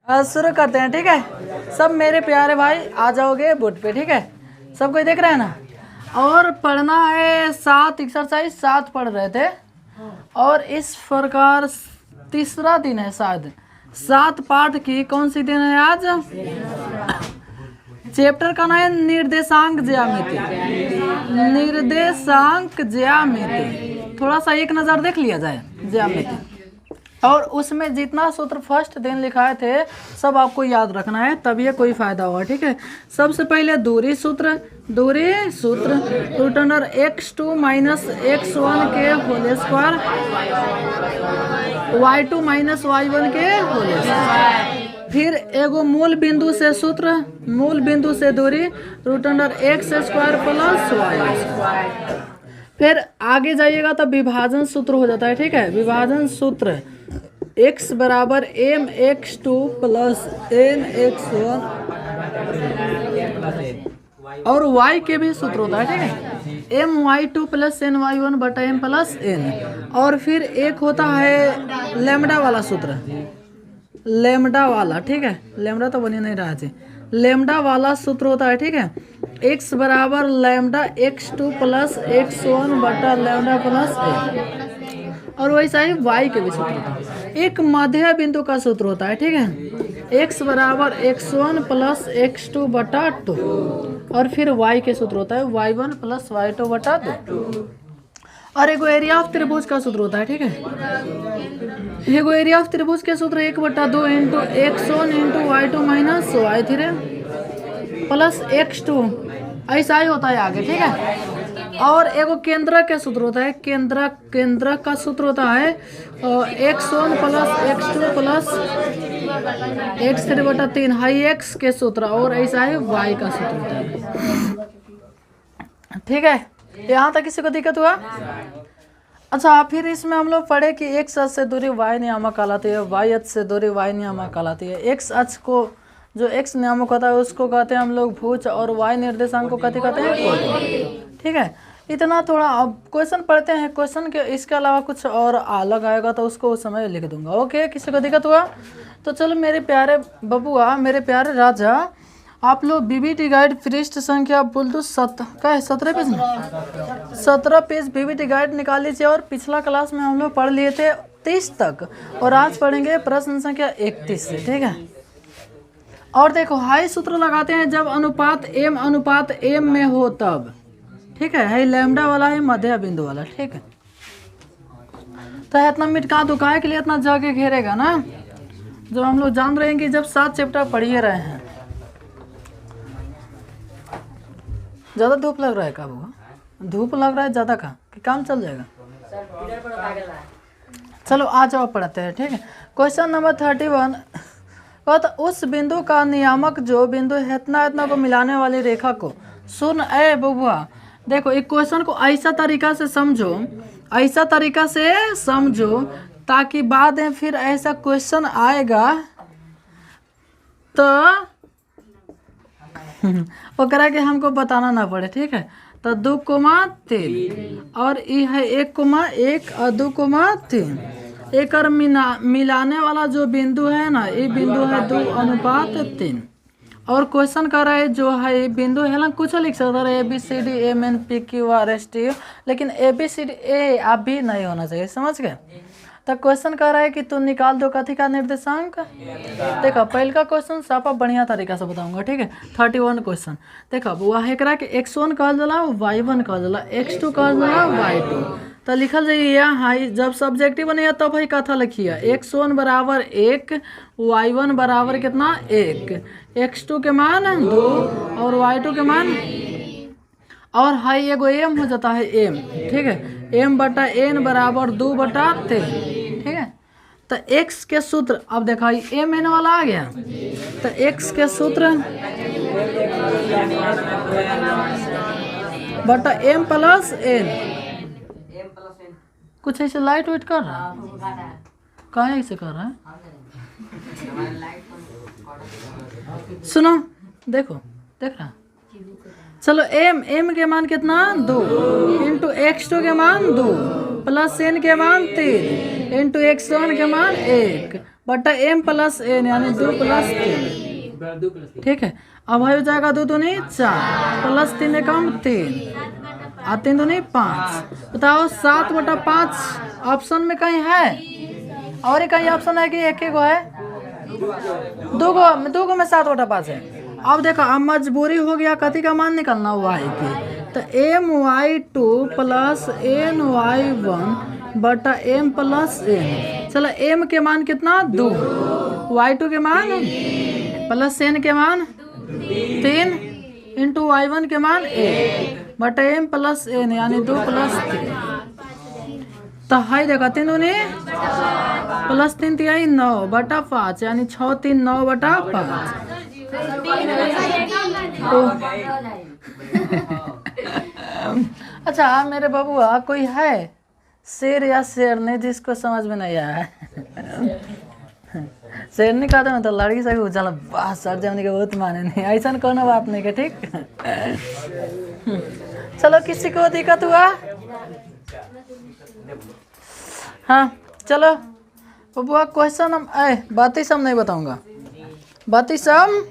शुरू करते हैं, ठीक है। सब मेरे प्यारे भाई आ जाओगे बोर्ड पे, ठीक है। सब कोई देख रहा है ना। और पढ़ना है 7 एक्सरसाइज 7 पढ़ रहे थे, और इस प्रकार तीसरा दिन है शायद 7 पाठ की। कौन सी दिन है आज? चैप्टर का नाम है निर्देशांक ज्यामिति। निर्देशांक ज्यामिति थोड़ा सा एक नज़र देख लिया जाए ज्यामिति। और उसमें जितना सूत्र फर्स्ट दिन लिखाए थे सब आपको याद रखना है, तब ये कोई फायदा होगा, ठीक है। सबसे पहले दूरी सूत्र root under x2 minus x1 के whole square y2 minus y1 के होल स्क्वायर। फिर एगो मूल बिंदु से सूत्र, मूल बिंदु से दूरी root under x square plus y square. फिर आगे जाइएगा तो विभाजन सूत्र हो जाता है, ठीक है। विभाजन सूत्र x बराबर m x2 plus n x1, और y के भी सूत्र होता है, ठीक है। m y2 plus n y1 बटा m प्लस n। और फिर एक होता है लैम्डा वाला सूत्र, लैम्डा वाला, ठीक है। लैम्डा तो बनी नहीं रहा है, लैम्डा वाला सूत्र होता है, ठीक है। x बराबर लैम्डा x2 प्लस x1 बटा लैम्डा प्लस n। और वैसा ही y के भी सूत्र होता है। एक मध्य बिंदु का सूत्र होता है, ठीक है। x बराबर x1 प्लस x2 बटा 2। और फिर y के सूत्र होता है y1 प्लस y2 बटा 2। और एगो एरिया ऑफ त्रिभुज का सूत्र होता है, ठीक है। एगो एरिया ऑफ त्रिभुज के सूत्र 1/2 into x1 into y2 minus y3 plus x2, ऐसा ही होता है आगे, ठीक है। और एगो केंद्रक के सूत्र होता है, केंद्रक का सूत्र होता है x1 plus x2 plus x3 बटा 3, हाई x के सूत्र। और ऐसा ही y का सूत्र होता है, ठीक है। यहाँ तक किसी को दिक्कत हुआ? अच्छा, फिर इसमें हम लोग पढ़े कि x अक्ष से दूरी y नियामक कहलाती है, y अक्ष से दूरी y नियामक कहलाती है। x अक्ष को जो x नियामक होता है उसको कहते हैं हम लोग भुज, और y निर्देशांक को कहते हैं कोण, ठीक है। इतना थोड़ा अब क्वेश्चन पढ़ते हैं। क्वेश्चन के इसके अलावा कुछ और अलग आएगा तो उसको उस समय लिख दूंगा, ओके। किसी को दिक्कत हुआ तो चलो मेरे प्यारे बबुआ, मेरे प्यारे राजा, आप लोग बीबीटी गाइड पृष्ठ संख्या बोल दो 17 पेज में 17 पेज बीबीटी गाइड निकाल लीजिए। और पिछला क्लास में हम लोग पढ़ लिए थे 30 तक, और आज पढ़ेंगे प्रश्न संख्या 31 से, ठीक है। और देखो, हाई सूत्र लगाते हैं जब अनुपात m में हो तब, ठीक है। है लैम्डा वाला है मध्य बिंदु वाला, ठीक है। तो इतना मिटका दुकाए के लिए इतना जगह घेरेगा ना, जब हम लोग जान रहे हैं कि जब 7 चैप्टर पढ़िए रहे हैं। ज़्यादा धूप लग रहा है क्या बुआ? धूप लग रहा है ज़्यादा का कि काम चल जाएगा? चलो आ जाओ पढ़ते हैं, ठीक है। क्वेश्चन नंबर 31, तो उस बिंदु का नियामक जो बिंदु इतना को मिलाने वाली रेखा को सुन। ए बबुआ देखो, एक क्वेश्चन को ऐसा तरीका से समझो, ऐसा तरीका से समझो ताकि बाद में फिर ऐसा क्वेश्चन आएगा तो ओकरा के हमको बताना ना पड़े, ठीक है। तो 2,3 और ये है 1,1 और 2,3। एक और मिलाने वाला जो बिंदु है ना, ये बिंदु है 2:3। और क्वेश्चन कर रहा है जो है ये बिंदु है ना, कुछ लिख सकता है ABCD MN PQ RST, लेकिन ABCD A आप भी नहीं होना चाहिए, समझ गए। तो क्वेश्चन कर रहा है कि तू निकाल दो कथी का निर्देशांक। देखो पहले का क्वेश्चन साफा बढ़िया तरीका से बताऊंगा, ठीक है। 31 क्वेश्चन देखो, वह एकरा के x1 कहल जाला, y1 कहल जाला, x2 कहल जाला, y2। तो लिखल जाइए यहाँ, जब सब्जेक्टिव बनेगा तब भाई कथा लिखिए। x1 बराबर 1, y1 बराबर कितना 1, x2 के मान 2 और y2 के मान, और हाई एगो m हो जाता है m, ठीक है। m बटा n बराबर 2/3, ठीक है। तो x के सूत्र अब देखा m n वाला आ गया, तो x के सूत्र बटा m प्लस n। कुछ ऐसे लाइट वेट कर रहा है, कहाँ ऐसे कर रहा है? सुनो देखो, देख रहा। चलो m के मान कितना 2 इंटू x2 के मान 2 प्लस n के मान 3 इंटू x1 के मान 1 बटा m प्लस n यानी 2 प्लस 3, ठीक है। अब हो जाएगा 2 दूनी 4 प्लस 3 एकम 3 और 3 दूनी 5। बताओ 7/5 ऑप्शन में कहीं है और ये कहीं ऑप्शन है कि एक गो है? दो गो में 7/5 है। अब देखो अब मजबूरी हो गया कथी का मान निकालना y की, तो my2 प्लस ny1 बटा m प्लस n। चलो m के मान कितना 2, y2 के मान प्लस n के मान 3 इंटू y1 के मान 1 बटा m प्लस n यानी 2 प्लस 3। तो है देखा 3 दूनी प्लस 3 तिहाई 9 बटा 5 यानी 6 3 9 बटा 5। अच्छा मेरे बबुआ कोई है शेर या शेरनी जिसको समझ में नहीं आया है? शेरनी कहते हैं तो लड़की से चलो वाह सर जमने के बहुत माने नहीं, ऐसा कोनो बात नहीं के, ठीक। चलो किसी को दिक्कत हुआ? हाँ चलो बबुआ क्वेश्चन हम बाती सम नहीं बताऊंगा, बाती सम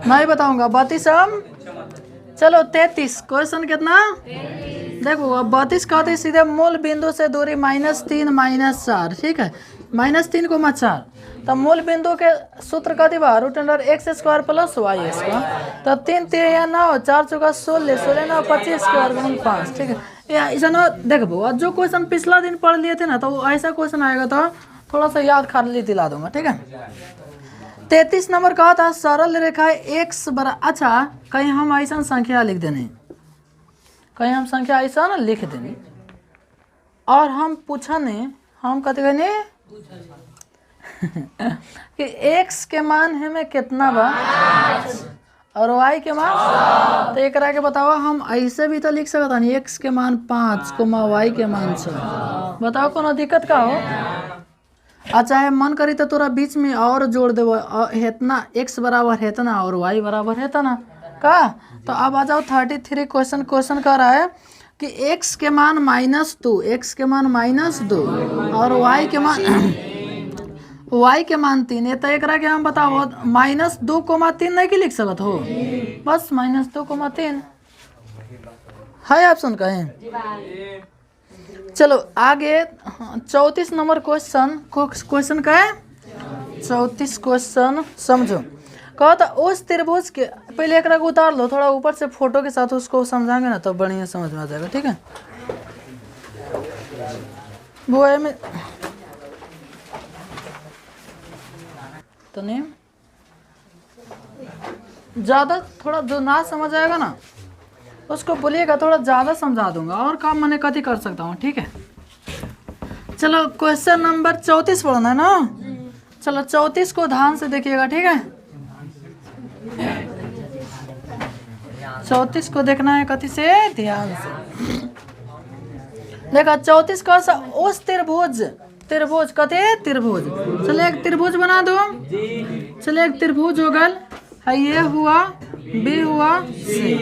नहीं बताऊंगा, बाती सम। चलो 33 क्वेश्चन कितना देखो। अब 32 कहते सीधे मूल बिंदु से दूरी -3 -4, ठीक है। -3 को 4 तो मूल बिंदु के सूत्र का दिवा √x² प्लस y²। तो 3 3 9 4 चौका 16 16 9 25 के वर्गमूल 5, ठीक है। ऐसा देखो जो क्वेश्चन पिछला दिन पढ़ लिए थे ना तो ऐसा क्वेश्चन आएगा तो थोड़ा सा याद खाली दिला दूंगा, ठीक है। 33 नंबर कहा था सरल रेखा x बराबर। अच्छा कहीं हम ऐसा संख्या लिख देने, कहीं हम संख्या ऐसा ना लिख देने और हम पूछने हम कहते कहने कि x के मान हमें कितना बा और y के मान, तो एक के बताओ हम ऐसे भी तो लिख सकता नहीं x के मान 5 y के मान 6। बताओ कोनो दिक्कत का हो? अच्छा है मन करी तो तोरा बीच में और जोड़ देव हेतना x बराबर हेतना और y बराबर हेतना का। तो अब आ जाओ 33 क्वेश्चन कर रहा है कि x के मान -2, x के मान -2 और y के मान 3। ये तो एक के हम बताओ -2,3 नहीं कि लिख सकत हो, बस -2,3 है ऑप्शन कहें। चलो आगे 34 नंबर क्वेश्चन का है। 34 क्वेश्चन समझो। कहा था उस त्रिभुज के, पहले एक रंग उतार लो थोड़ा ऊपर से फोटो के साथ उसको समझाएंगे ना तो बढ़िया समझ में आ जाएगा, ठीक है। वो है में तो नहीं ज़्यादा थोड़ा जो ना समझ आएगा ना उसको बोलिएगा, थोड़ा ज़्यादा समझा दूंगा और काम मैंने कभी कर सकता हूँ, ठीक है। चलो क्वेश्चन नंबर 34 पढ़ना है ना। चलो 34 को ध्यान से देखिएगा, ठीक है। 34 को देखना है कथी से ध्यान से देखा। 34 का उस त्रिभुज कथे त्रिभुज। चलो एक त्रिभुज बना दो। चलो एक त्रिभुज हो गल है, ये हुआ बी हुआ सी।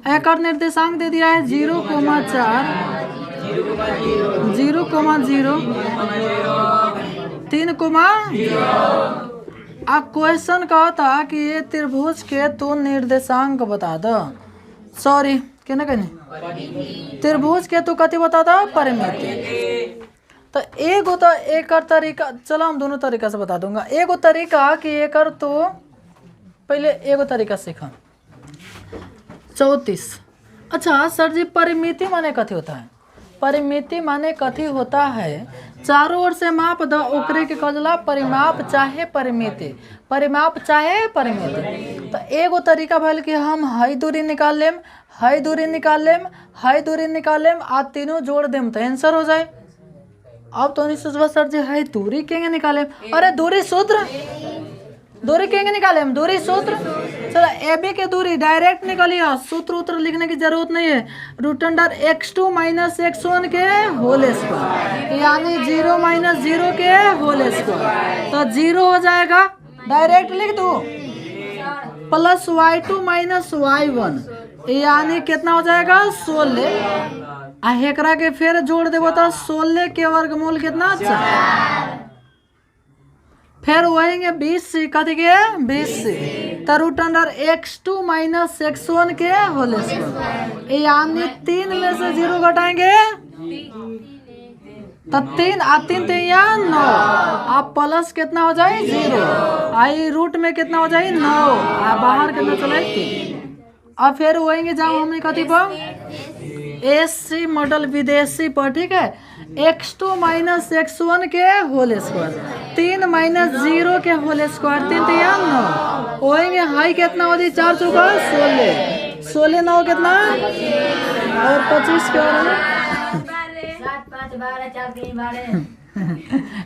एक और निर्देशांक दे दिया है 0,4 0,0 3,0। अब क्वेश्चन कहा था कि ये त्रिभुज के तो निर्देशांक बता दो, सॉरी कहना कहने त्रिभुज के तो कथी बता दो परिमिति। तो एगो तो एक तरीका, चलो हम दोनों तरीका से बता दूंगा। एगो तरीका कि एक तो पहले एगो तरीका सीखा 34। अच्छा सर जी परिमिति माने कथी होता है? परिमिति माने कथी होता है चारों ओर से माप द ओकरे के कजला परिमाप चाहे परिमिति, परिमाप चाहे परिमिति। तो एगो तरीका भल कि हम हाई दूरी निकाल लेम, हाई दूरी निकाल लेम, हाई दूरी निकाल लेम आ तीनों जोड़ देम तो आंसर हो जाए। अब तो नहीं सोचबा सर जी हाई दूरी केंगे निकाले, अरे दूरी सूत्र, दूरी केंगे निकाले हम दूरी सूत्र। चलो ए बी के दूरी डायरेक्ट निकालिए, सूत्र उत्र लिखने की जरूरत नहीं है। √x2 - x1 के होल स्क्वायर यानी 0 - 0 के होल स्क्वायर, तो 0 हो जाएगा डायरेक्ट लिख दो। प्लस y2 - y1 यानी कितना हो जाएगा 16। हेकरा के फिर जोड़ देवो तो 16 के वर्गमूल कितना 4। फिर वही 20 कथी के 20 तो root under x2 minus x1 के होल स्क्वायर, यानी 3 में से 0 घटाएंगे तो 3 3 3 या 9, अब प्लस कितना हो जाए 0, आई रूट में कितना हो जाए 9, बाहर कितना चले 3। अब फिर वही जाओ हमने कथी पर एससी मॉडल विदेशी पर, ठीक है, x2 माइनस x1 के होल स्क्वायर, 3 माइनस 0 के होल स्क्वायर, 3 3 या 9, वही हाई कितना हो जाए 4 चौका 16, 16 9 कितना और 25 के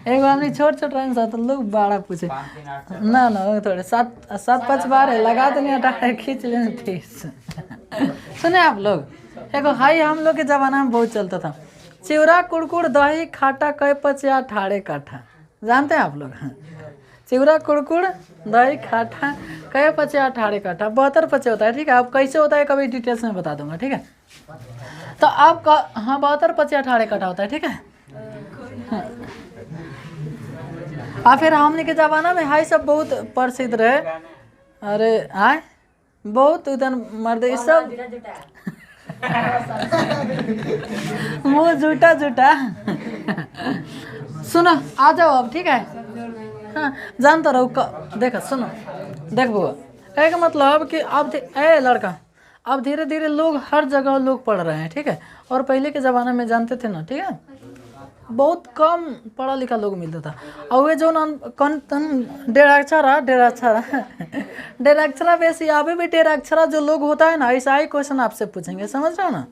एक हमने छोट छोट रहे सा तो लोग बड़ा पूछे ना थोड़े 7 7 5 12 लगा देने हटा खींच लेने 30। सुने आप लोग, एक हाई हम लोग के जमाना में बहुत चलता था, चिवड़ा कुड़कुड़ दही खाटा कई पचिया ठाड़े काठा, जानते हैं आप लोग? चिवड़ा कुड़कुड़ दही खाटा कई पचिया ठाड़े काठा 72 पचे होता है, ठीक है। अब कैसे होता है कभी डिटेल्स में बता दूंगा, ठीक है। तो आप हाँ 72 पचिया ठाड़े काठा होता है, ठीक है। और फिर हमने के जमाना में हाई सब बहुत प्रसिद्ध रहे, अरे आए बहुत उधर मर्द सब मुँह झूठा झूठा। सुनो आ जाओ अब, ठीक है। हाँ जानता रहो, देखो सुनो देख बुआ, एक मतलब कि अब लड़का अब धीरे धीरे लोग हर जगह लोग पढ़ रहे हैं, ठीक है। और पहले के ज़माने में जानते थे ना, ठीक है, बहुत कम पढ़ा लिखा लोग मिलता था। और वे जो डेराक्षरा वैसे अभी भी डेराक्षरा जो लोग होता है ना, ऐसा ही क्वेश्चन आपसे पूछेंगे, समझ रहे हो ना।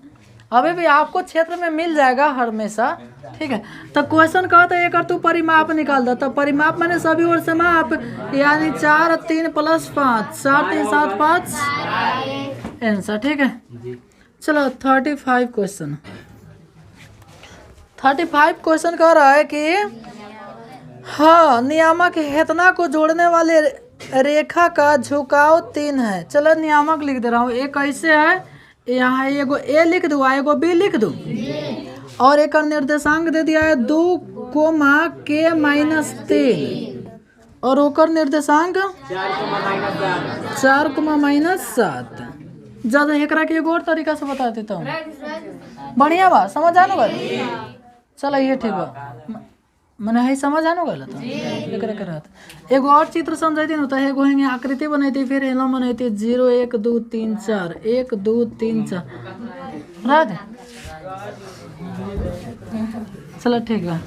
अभी भी आपको क्षेत्र में मिल जाएगा हमेशा, ठीक है। तो क्वेश्चन कहता है एक तू परिमाप निकाल दो, तो परिमाप मैंने सभी ओर से माप, यानी 4 3 + 5 4 3 7 5 आंसर, ठीक है। चलो 35 क्वेश्चन 35 क्वेश्चन कह रहा है कि हाँ नियामक हेतना को जोड़ने वाले रेखा का झुकाव 3 है। चलो नियामक लिख दे रहा हूँ, एक ऐसे है, यहाँ एगो ए लिख दूँ एगो बी लिख दूँ, और एक निर्देशांक दे दिया है 2, K -3, और ओकर निर्देशांक 4, -7। ज्यादा एकरा के एगो और तरीका से बता देता हूँ, बढ़िया बा समझ आनो गल। चलो ये ठीक बा, मैंने है समझ आनो गल। तो एगो और चित्र समझाती न, तो एगो हेंगे आकृति बनैती, फिर एलो बनैती 0 1 2 3 4 1 2 3 4 रात। चलो ठीक बा,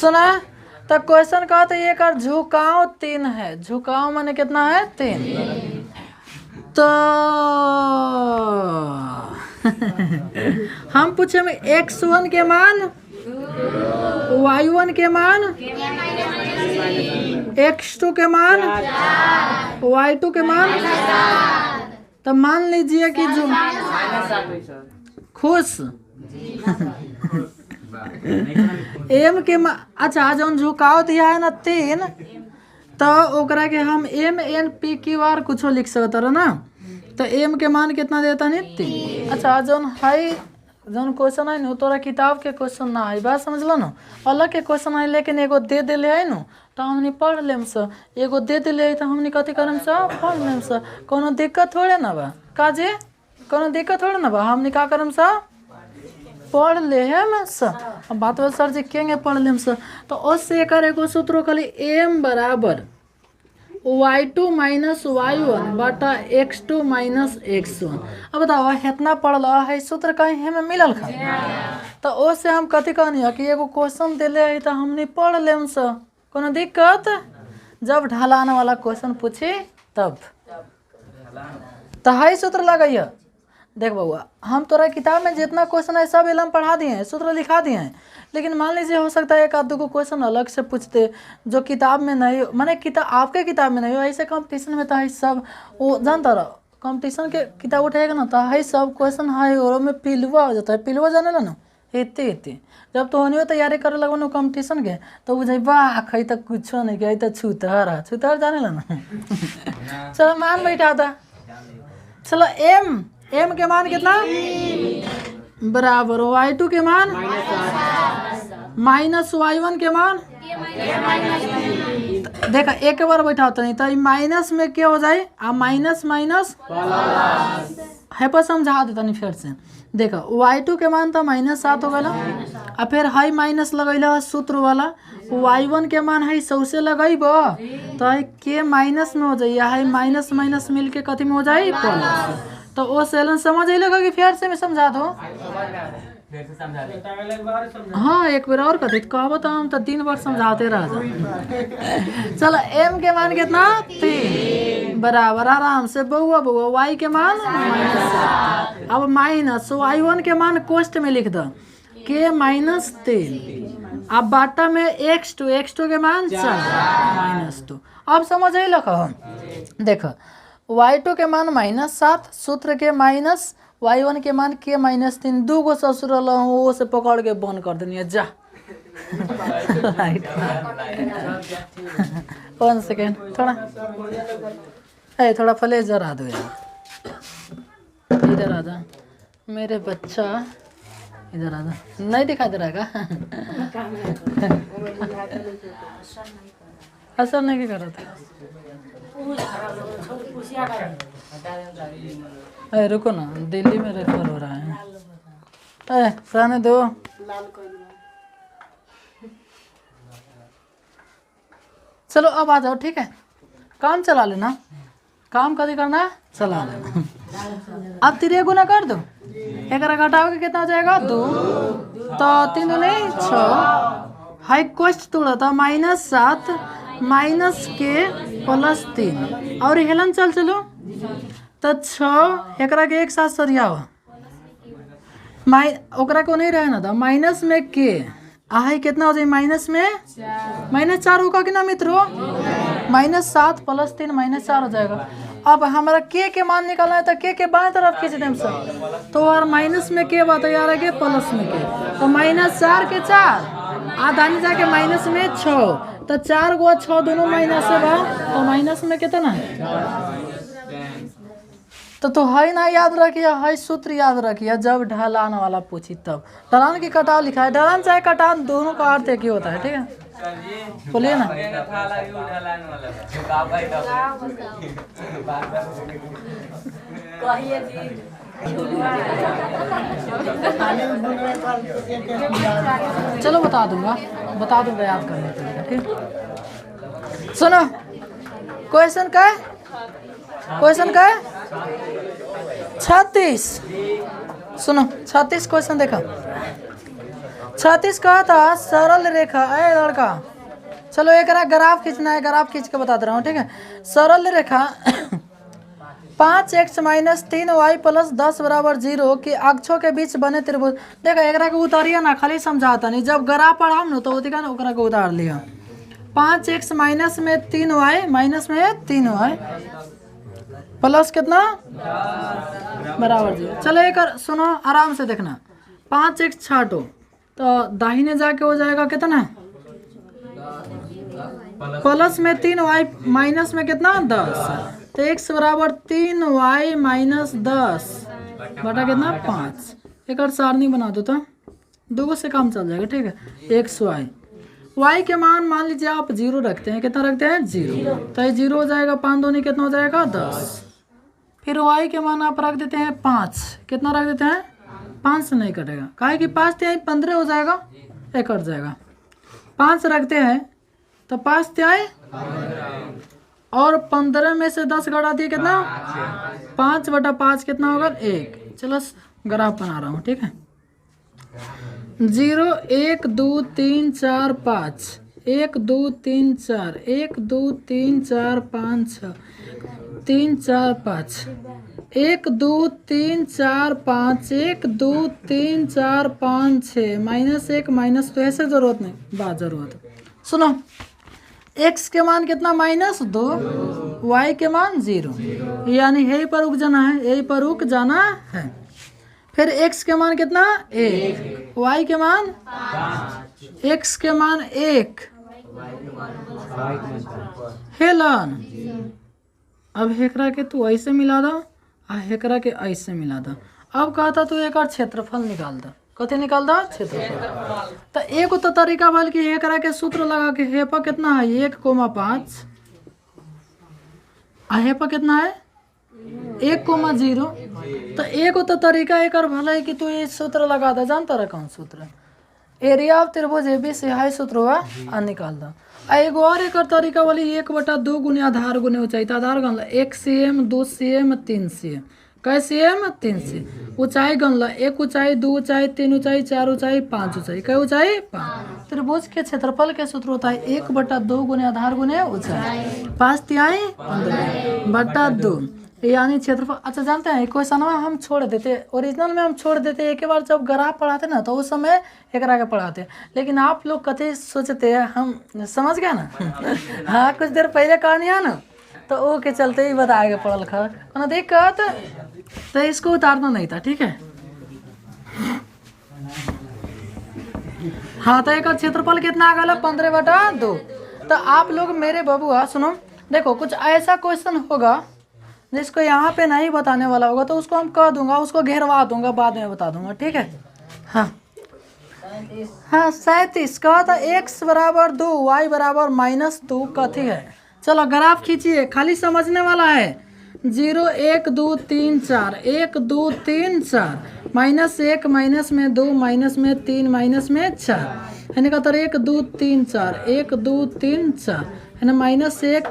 सुना। तो क्वेश्चन कहते हैं एक झुकाव 3 है, झुकाव माने कितना है 3। तो हम पूछे में x1 के मान, y1 के मान, x2 के मान, y2 के मान। तो मान लीजिए कि जो खुश एम के अच्छा जो झुकाव दिया है ना 3, तो ओकरा के हम MNPQR कुछ लिख सकते रहे ना। तो एम के मान कितना देता नहीं 3। अच्छा जौन हाई जौन क्वेश्चन है ना तोरा किताब के क्वेश्चन ना है, बात समझ लो ना, अलग के क्वेश्चन है, लेकिन एगो दे दिले है ना तो हमने पढ़ लेम स, एगो दे दिले है तो हमने कथी करम स पढ़ लेम स, कोनो दिक्कत थोड़े ना बा काजे, कोनो दिक्कत थोड़े ना बा, हमने का करम स पढ़ ले हम स। अब बात बा सर जी केंगे पढ़ लेम स, तो उससे एकर एगो सूत्र खाली m बराबर y2 - y1 बटा x2 - x1। अब बताओ इतना पढ़ला है सूत्र कहीं हमें मिलल खा, तो उससे हम कथी कहनी है कि एगो क्वेश्चन दिले है तो हमने पढ़ लेम स, कोनो दिक्कत। जब ढलान वाला क्वेश्चन पूछे तब तो हाई सूत्र लगाइए। देख बउआ हम तोरा किताब में जितना क्वेश्चन है सब एलम पढ़ा दिए हैं, सूत्र लिखा दिए हैं, लेकिन मान लीजिए हो सकता है एक आध दो क्वेश्चन अलग से पूछते जो किताब में नहीं हो, माने किताब आपके किताब में नहीं हो, ऐसे कंपटीशन में तो है सब वो जानता रहो, कंपटीशन के किताब उठाएगा ना तो है सब क्वेश्चन है और में पिलुआ हो जाता है, पिलुआ जाने ला ना इतने जब तो होनी तैयारी करे लगो ना कंपटीशन के तो बुझे वाह खई तक कुछ नहीं गई तो छूतर जाने ला ना। चलो मान बैठा था, चलो एम के मान कितना बराबर y2 के मान -y1 के मान, देखा एक बार बैठा होता नहीं तो माइनस में क्या हो जाए आ माइनस माइनस है पर समझा देता नहीं फिर से। देखा y2 के मान था -7 हो गया आ फिर हाई माइनस लगैला सूत्र वाला y1 के मान है सौसे लगैब तो के माइनस में हो जाए हाई माइनस माइनस मिल के कथी में हो जाए प्लस। तो वो सेलन समझ अल कि फिर से मैं समझा दो। हाँ एक बार और कथी कहब तो हम तो 3 बार समझाते रह जा। चलो m के मान कितना 3 बराबर आराम से बउआ बउआ y के मान -7 अब माइनस y1 के मान कोष्ट में लिख दो के -3 अब बाटा में x2 के मान 4 -2 अब समझ अल। देखो y2 के मान -7 सूत्र के माइनस y1 के मान के -3 2 गो ससुर वो से पकड़ के बंद कर देनी जा। 1 सेकेंड थोड़ा फ्लैश जरा दो यार। इधर आ जा मेरे बच्चा इधर आ जा। नहीं दिखाई दे रहा है असर नहीं क्या कर रहा था। रुको ना दिल्ली में रेफर हो रहा है रहने दो। चलो अब आ जाओ ठीक है काम चला लेना काम कभी करना चला लेना। अब 3 गुना कर दो 1 घटाओगे कितना हो जाएगा 2 तो 3 नहीं 6 हाई कोस्ट तोड़ा था -7 माइनस के +3 और हेलन चलो तो 6 एकरा के एक साथ सरियाव ओकरा को नहीं रहना था माइनस में के आहे कितना हो जाए माइनस में -4 होगा कि ना मित्रों -7 +3 -4 हो जाएगा। अब हमारा के मान निकालना है तो के बाएं तरफ खींच दें सब तो और माइनस में के बात यार है प्लस में के तो -4 के 4 आधा नहीं जाके माइनस में 6 तो 4 गो 6 दोनों माइनस है बा तो माइनस में कितना तो है ना याद रखिए है सूत्र याद रखिए जब ढलान वाला पूछी तब ढलान की कटाव लिखा है ढलान चाहे कटाव दोनों का अर्थ एक ही होता है ठीक है बोलिए ना। चलो बता दूंगा याद करने के लिए ठीक। सुनो क्वेश्चन का है 36 सुनो 36 क्वेश्चन देखा 36 कहा था सरल रेखा है लड़का। चलो एक ग्राफ खींचना है ग्राफ खींच के बता दे रहा हूँ ठीक है। सरल रेखा 5x - 3y + 10 = 0 की अक्षों के बीच बने त्रिभुज। देखो एक के उतारिया ना खाली समझाता नहीं जब ग्राफ पढ़ाम ना तो ओतिका ना ओकरा के उतार लिया 5x - में 3y माइनस में 3y प्लस कितना बराबर 0। चलो एक सुनो आराम से देखना 5x छाटो तो दाहिने जाके हो जाएगा कितना प्लस में 3y माइनस में कितना 10 तो x बराबर 3y - 10 बटा कितना 5। एक सारणी बना दो तो 2 से काम चल जाएगा ठीक है। xy y के मान लीजिए आप 0 रखते हैं कितना रखते हैं 0 तो ये 0 हो जाएगा 5 दूनी कितना हो जाएगा 10। फिर y के मान आप रख देते हैं 5 कितना रख देते हैं 5 से नहीं कटेगा काहे कि 5 तिहाई 15 हो जाएगा एक कट जाएगा 5 रखते हैं तो 5 तिहाई और 15 में से 10 घटा दिए कितना 5 बटा 5 कितना होगा 1। चलो ग्राफ बना रहा हूँ ठीक है 0 1 2 3 4 5 1 2 3 4 1 2 3 4 5 6 3 4 5 1 2 3 4 5 1 2 3 4 5 6 -1 तो ऐसे जरूरत नहीं बात जरूरत। सुनो x के मान कितना -2 y के मान 0 यानी यही पर रुक जाना है यही पर रुक जाना है। फिर x के मान कितना 1 y के मान x के मान 1 हेलन। अब हेकरा के तू ऐसे मिला दो हेकरा के ऐसे मिला दो। अब कहता तू एक और क्षेत्रफल निकाल दो कथी निकाल दो क्षेत्रफल। तो एक तो तरीका भल कि एकरा के सूत्र लगा के हेपा कितना है 1,5 आ हेपा कितना है 1,0। तो एक तो तरीका एक भला है कि तू ये सूत्र लगा दे। जानता रहा कौन सूत्र? एरिया ऑफ त्रिभुज ABC हाई सूत्र हुआ आ निकाल दो। आ एगो और एक तरीका वाली 1/2 गुने आधार गुने ऊंचाई। तो आधार गन 1 cm 2 cm 3 cm कै cm 3 cm। ऊंचाई गन ला 1 ऊंचाई 2 ऊंचाई 3 ऊंचाई 4 ऊंचाई 5 ऊंचाई कै ऊंचाई 5। त्रिभुज के क्षेत्रफल के सूत्र होता है 1/2 गुने आधार गुने ऊंचाई 5 तिहाई 15/2 यानी क्षेत्रफल। अच्छा जानते हैं क्वेश्चन में हम छोड़ देते, ओरिजिनल में हम छोड़ देते एक बार जब ग्राफ पढ़ाते ना तो उस समय एकरा के पढ़ाते। लेकिन आप लोग कथे सोचते हैं हम समझ गए ना हाँ कुछ देर पहले कहनी है ना तो वो के चलते ही बता आगे पढ़ल खा दिक्कत तो इसको उतारना नहीं था। ठीक है हाँ तो एक क्षेत्रफल कितना आ गया 15/2। तो आप लोग मेरे बबुआ सुनो देखो कुछ ऐसा क्वेश्चन होगा जिसको यहाँ पे नहीं बताने वाला होगा तो उसको हम कह दूंगा, उसको घेरवा दूंगा, बाद में बता दूंगा। ठीक है हाँ 37 का था x बराबर 2 y बराबर -2 कथी है। चलो ग्राफ खींचिए, खाली समझने वाला है। 0 1 2 3 4 1 2 3 4 -1 माइनस में 2 माइनस में 3 माइनस में 4 यानी कहता 1 2 3 4 1 2 3 4 है ना -1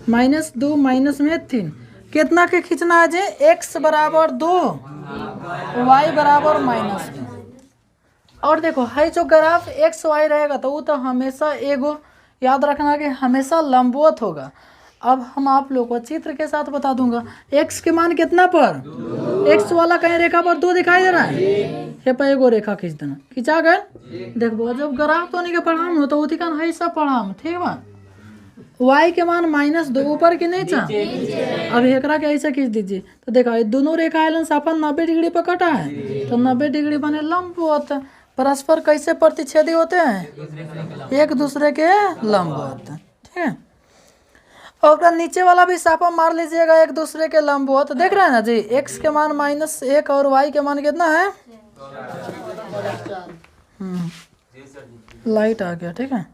-2 माइनस में 3 कितना के खींचना है जे x बराबर 2 y बराबर -2। और देखो है जो ग्राफ x y रहेगा तो वो तो हमेशा एगो याद रखना कि हमेशा लंबवत होगा। अब हम आप लोग को चित्र के साथ बता दूंगा x के मान कितना पर x वाला कहीं रेखा पर 2 दिखाई दे रहा है ये पर एगो रेखा खींच देना खींचा गए। देखो जब ग्राफ तो नहीं के पढ़ाम हो तो उसी का है सब पढ़ाम ठीक बा। y के मान -2 ऊपर की नीचा अब एकरा के ऐसे खींच दीजिए तो देखा दोनों रेखा अपन 90 डिग्री पर कटा है तो 90 डिग्री बने लंबवत। परस्पर कैसे प्रतिच्छेदी होते हैं एक दूसरे के लंबवत। ठीक है और नीचे वाला भी साफा मार लीजिएगा एक दूसरे के लंबवत। देख रहे हैं ना जी x के मान -1 और y के मान कितना है लाइट आ गया। ठीक है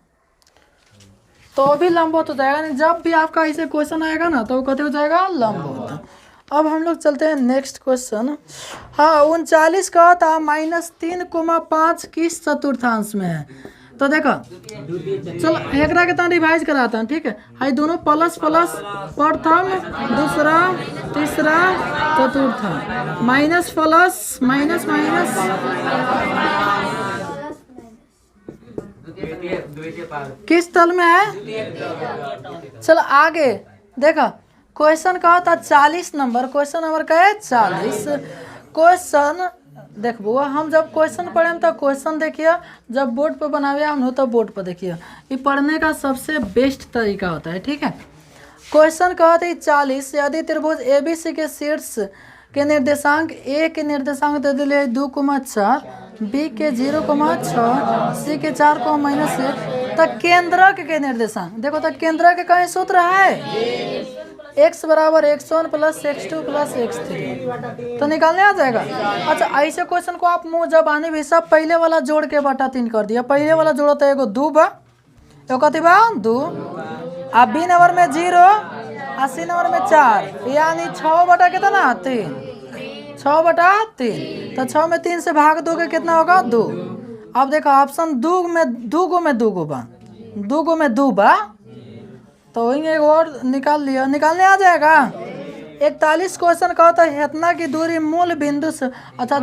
तो अभी लंबवत हो जाएगा नहीं जब भी आपका ऐसे क्वेश्चन आएगा ना तो कहते हो जाएगा लंबवत। अब हम लोग चलते हैं नेक्स्ट क्वेश्चन। हाँ 39 का था -3,5 किस चतुर्थांश में है। तो देखो चलो एकरा के तरह रिवाइज कराता हूँ। ठीक है हाई दोनों प्लस प्लस प्रथम दूसरा तीसरा चतुर्थ माइनस प्लस माइनस माइनस किस तल में है। चलो आगे देखा क्वेश्चन कहा था 40 नंबर। क्वेश्चन नंबर का है 40। क्वेश्चन देख बुआ हम जब क्वेश्चन पढ़े तो क्वेश्चन देखिए, जब बोर्ड पर बनावे हम तो बोर्ड पर देखिए, ये पढ़ने का सबसे बेस्ट तरीका होता है। ठीक है क्वेश्चन कहा था 40 यदि त्रिभुज ABC के शीर्ष के निर्देशांक A के निर्देशांक दे दिले 2,4 B के 0,6 C के 4,-1 तक केंद्रक के निर्देशांक देखो तो केंद्रक के कहीं सूत्र है x बराबर x1 plus x2 plus x3 तो निकालने आ जाएगा। अच्छा ऐसे क्वेश्चन को आप मुंह जबानी भी सब पहले वाला जोड़ के बटा 3 कर दिया। पहले वाला जोड़ा तो एगो 2 बा तो कथी बा 2 आ B नंबर में 0 आ C नंबर में 4 यानी 6 बटा कितना 3 6 बटा 3 तो 6 में 3 से भाग दोगे कितना होगा 2। अब देखो ऑप्शन 2 में 2 बा तो एक और निकाल लिया निकालने आ जाएगा। 41 क्वेश्चन का होता है इतना की दूरी मूल बिंदु से। अच्छा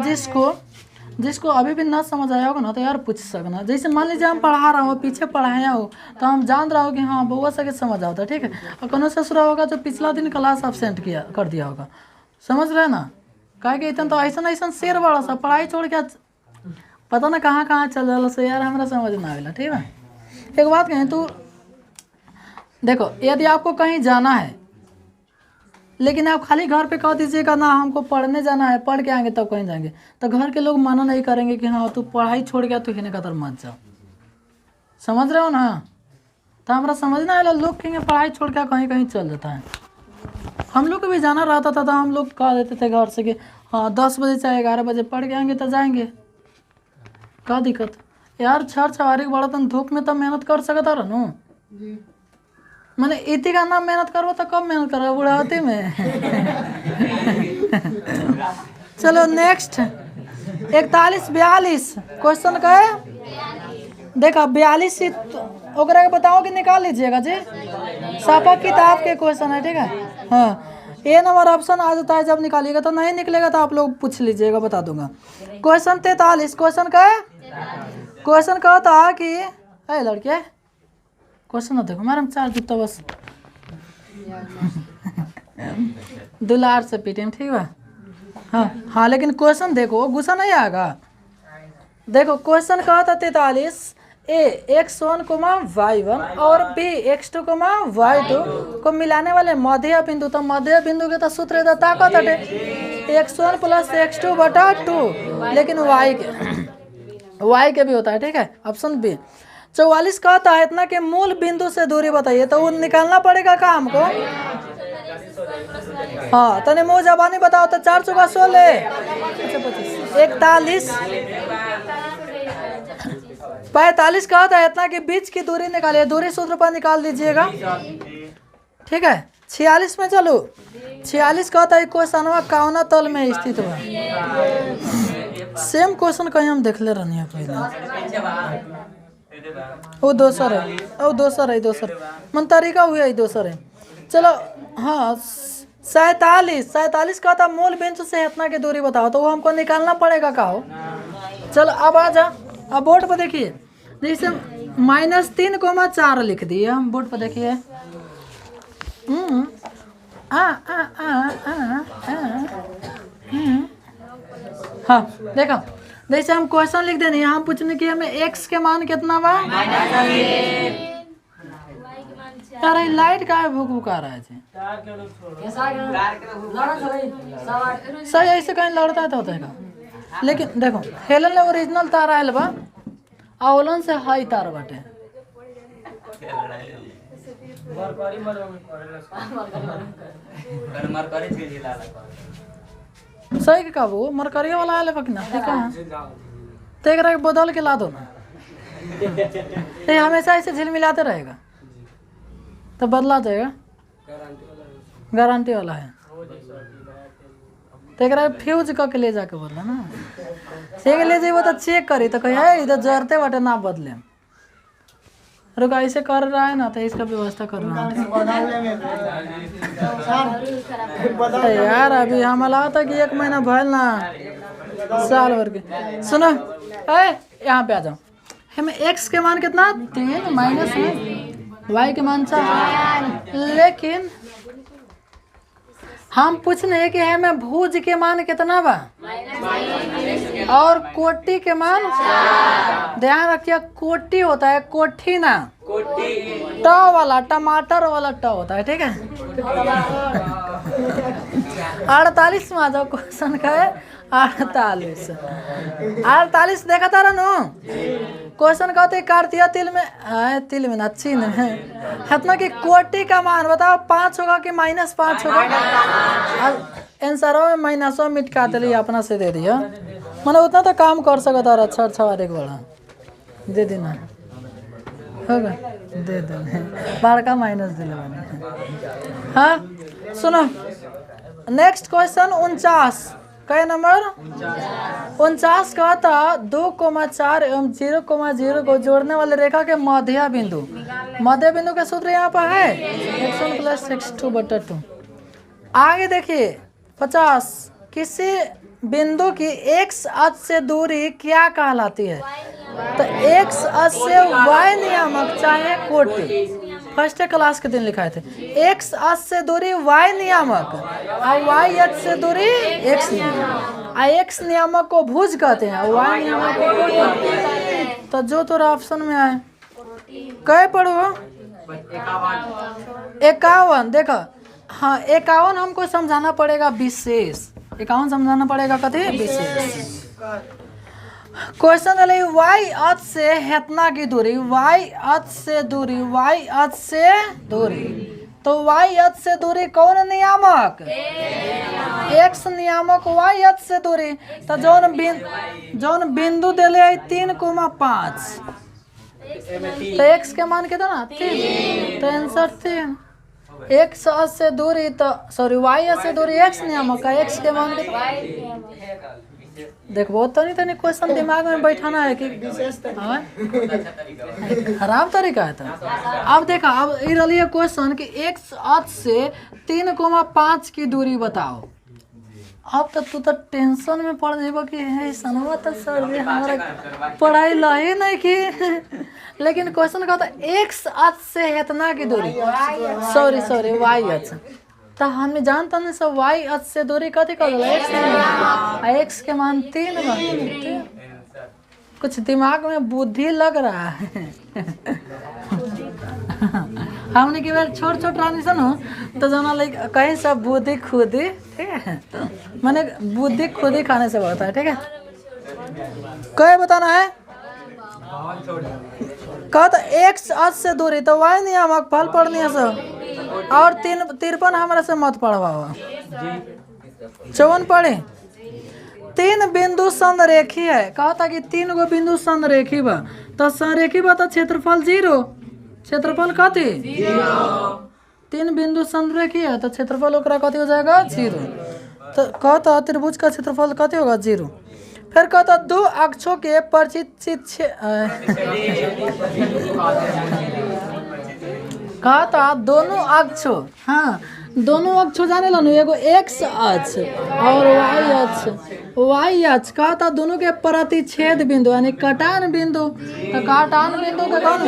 जिसको अभी भी ना समझ आया होगा ना तो यार पूछ सकना। जैसे मान लीजिए हम पढ़ा रहा हूँ पीछे पढ़ाया हो तो हम जान रहा हो कि हाँ बउआ सके समझ आता है। ठीक है और कोनो ससुरा होगा जो पिछला दिन क्लास एब्सेंट कर दिया होगा समझ रहे ना कहे कि इतना तो ऐसा शेर बड़ा सा पढ़ाई छोड़ के पता ना कहाँ चल रहा से यार हमारा समझ ना आएगा। ठीक है एक बात कहें तो देखो यदि आपको कहीं जाना है लेकिन आप खाली घर पे कह दीजिएगा ना हमको पढ़ने जाना है पढ़ के आएंगे तब कहीं जाएंगे तो घर के लोग मना नहीं करेंगे कि हाँ तू पढ़ाई छोड़ गया तो हिने कतर मत जाओ। समझ रहे हो ना तो हमारा समझना है लोग कहेंगे पढ़ाई छोड़ के कहीं कहीं चल जाता है। हम लोग को भी जाना रहता था तो हम लोग कह देते थे घर से कि हाँ 10 बजे चाहे 11 बजे पढ़ के आएंगे तो जाएंगे, क्या दिक्कत यार। छर छवारी के बड़ा तन धूप में तो मेहनत कर सकता रहनू। मैंने इति का नाम मेहनत करो तो कब मेहनत करो बुढ़ाती में। चलो नेक्स्ट 41-42 क्वेश्चन का है। देखा 42 ओकरा के बताओ कि निकाल लीजिएगा जी, सापा किताब के क्वेश्चन है, ठीक है। हाँ ए नंबर ऑप्शन आ जाता है जब निकालिएगा, तो नहीं निकलेगा तो आप लोग पूछ लीजिएगा, बता दूंगा। क्वेश्चन 43 क्वेश्चन का है। क्वेश्चन का था कि अरे लड़के क्वेश्चन ना देखो मैडम, 4 जूता बस दुलार से पीटें, ठीक है। हाँ लेकिन क्वेश्चन देखो, गुस्सा नहीं आएगा। देखो क्वेश्चन का था 43, ए x1, y1 और b x2, y2 को मिलाने वाले मध्य बिंदु, तो मध्य बिंदु के तो सूत्र ताकत हटे x1 + x2 बटा 2, लेकिन y के भी होता है, ठीक है। Option B. 44 कहता है इतना के मूल बिंदु से दूरी बताइए, तो वो निकालना पड़ेगा का हमको। हाँ तने मुँह जबानी बताओ तो 4 × 16 41 45 का होता है इतना कि बीच की दूरी निकालिए, दूरी सूत्र पर निकाल दीजिएगा, ठीक है। 46 में चलो 46 का होता है क्वेश्चन कौना तल में स्थित हुआ। सेम क्वेश्चन कहीं हम देख ले रही है पहले, वो दोसर है, वो दोसर है, दोसर मन तरीका हुआ है दोसर है। चलो हाँ 47 का था मूल बिंदु से इतना की दूरी बताओ, तो वो हमको निकालना पड़ेगा का हो। चलो अब आ जा, अब बोर्ड पर देखिए, जैसे -3,4 लिख दिए हम बोर्ड पर देखिए। हाँ देखो जैसे हम क्वेश्चन लिख देने, यहाँ पूछने की हमें x के मान कितना बा। यार लाइट का भूख भूखा रहा है सही, ऐसे कहीं लड़ता है तो होता है। लेकिन देखो हेलन ने ओरिजिनल तार आयल बा, अवलन से हाई तार बाटे। सही के काबू मरकरी वाला आयल बा कि ना, ठीक है। तो एक रंग बदल के ला दो ना, ये हमेशा ऐसे झिलमिलाते रहेगा तो बदला जाएगा, गारंटी वाला है। तो एक फ्यूज करके ले जाके बदला ना, ठीक ले जाइए तो चेक करी तो कहीं इधर जरते बटे ना बदले। रुका ऐसे कर रहा है ना, तो इसका व्यवस्था कर रहा है यार। अभी हमारा था कि 1 महीना भल ना साल भर के। सुनो यहाँ पे आ जाओ, हमें x के मान कितना 3 माइनस है, y के मान 4, लेकिन हम पूछने हैं कि हमें भुज के मान कितना बा और कोटि के मान। ध्यान रखिए कोटि होता है, कोठी ना ट वाला, टमाटर वाला ट होता है, ठीक है। 48 में आ जाओ, क्वेश्चन का है 48 देखा था नो। क्वेश्चन का होता है कार्तिया तिल में ना चिन्ह है इतना कि कोटि का मान बताओ 5 होगा कि -5 होगा। आंसर में माइनसो मिटका दिली अपना से दे दिया, मैंने उतना तो काम कर सकता था। अच्छा एक बड़ा दे देना होगा, दे देना बार का माइनस दिले मैंने। हाँ सुनो नेक्स्ट क्वेश्चन 49 कै नंबर 49 का था 2,4 एवं 0,0 को जोड़ने वाले रेखा के मध्य बिंदु के सूत्र यहाँ पर है x1 + x2 बटा 2। आगे देखिए 50 किसी बिंदु की x अक्ष से दूरी क्या कहलाती है। तो x अक्ष से y नियामक चाहे कोटि, फर्स्ट क्लास के दिन लिखाए थे। x अक्ष से दूरी y नियामक और y अक्ष से दूरी x नियामक, x नियामक को भुज कहते हैं, y नियामक को कोटि। तो जो तोरा ऑप्शन में आए कै पढ़ो 51। देखो हाँ 51 हमको समझाना पड़ेगा विशेष, 51 समझाना पड़ेगा कथी विशेष। क्वेश्चन y अक्ष से हेतना की दूरी, y अक्ष से दूरी, y अक्ष से दूरी। तो y अक्ष से दूरी कौन नियामक? x नियामक y अक्ष से दूरी। तो जौन बिंदु दिले है 3,5 तो x के मान कितना ना 3 तो आंसर 3। x अक्ष से दूरी तो सॉरी y अक्ष से दूरी x नियामक का x के मान कितना? देखो तनी तनी क्वेश्चन दिमाग में बैठाना है कि खराब तरीका है। तो अब देखा अब ये क्वेश्चन कि x अक्ष से 3,5 की दूरी बताओ। अब तो तू तो टेंशन में पड़ जाएगा कि है सनवा तो सर भी हमारा पढ़ाई लहे नहीं की लेकिन क्वेश्चन का था x अक्ष से इतना की दूरी सॉरी y अक्ष तो हमने जानता नहीं सब y अक्ष से दूरी कथी कर x के मान 3 कुछ दिमाग में बुद्धि लग रहा है हमने की बार छोट ट्रांजिशन हो तो जना लाइक कहीं सब बुद्धि खुदी, ठीक है मैंने बुद्धि खुदी खाने से बढ़ता है, ठीक है। क्या बताना है? कहा तो x अक्ष से दूरी तो y नियामक फल पढ़नी है सब और 53 हमारा से मत पढ़वा 54 पढ़े। 3 बिंदु संरेखी है। कहा था कि 3 गो बिंदु संरेखी बा तो संरेखी बा तो क्षेत्रफल 0 क्षेत्रफल कथी 3 बिंदु संरेखी है तो क्षेत्रफल ओकरा कथी हो जाएगा 0। तो कहता त्रिभुज का क्षेत्रफल कथी होगा 0। फिर कहता 2 अक्षों के परिचित कहता दोनों अक्षों हाँ दोनों अक्षों जाने लो एगो x अक्ष और y अक्ष कहता दोनों के प्रतिच्छेद बिंदु यानी कटान बिंदु तो कटान बिंदु का कौन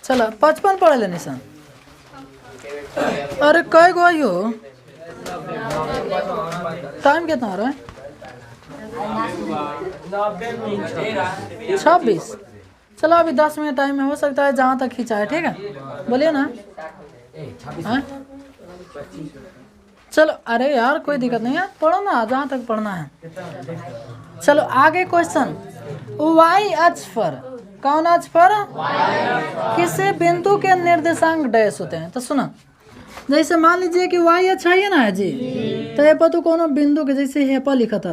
चलो 55 पढ़ ले निशान। अरे कई गो यो टाइम कितना हो रहा है 26। चलो अभी 10 मिनट टाइम में हो सकता है जहाँ तक खींचा है, ठीक है बोलिए ना। हाँ चलो अरे यार कोई दिक्कत नहीं है पढ़ो ना जहाँ तक पढ़ना है। चलो आगे क्वेश्चन y अक्ष पर कौन अक्ष पर किसी बिंदु के निर्देशांक डैश होते हैं। तो सुना जैसे मान लीजिए कि y अक्ष है ना है जी तो ये पर तो कोनो बिंदु के जैसे हे पर लिखा था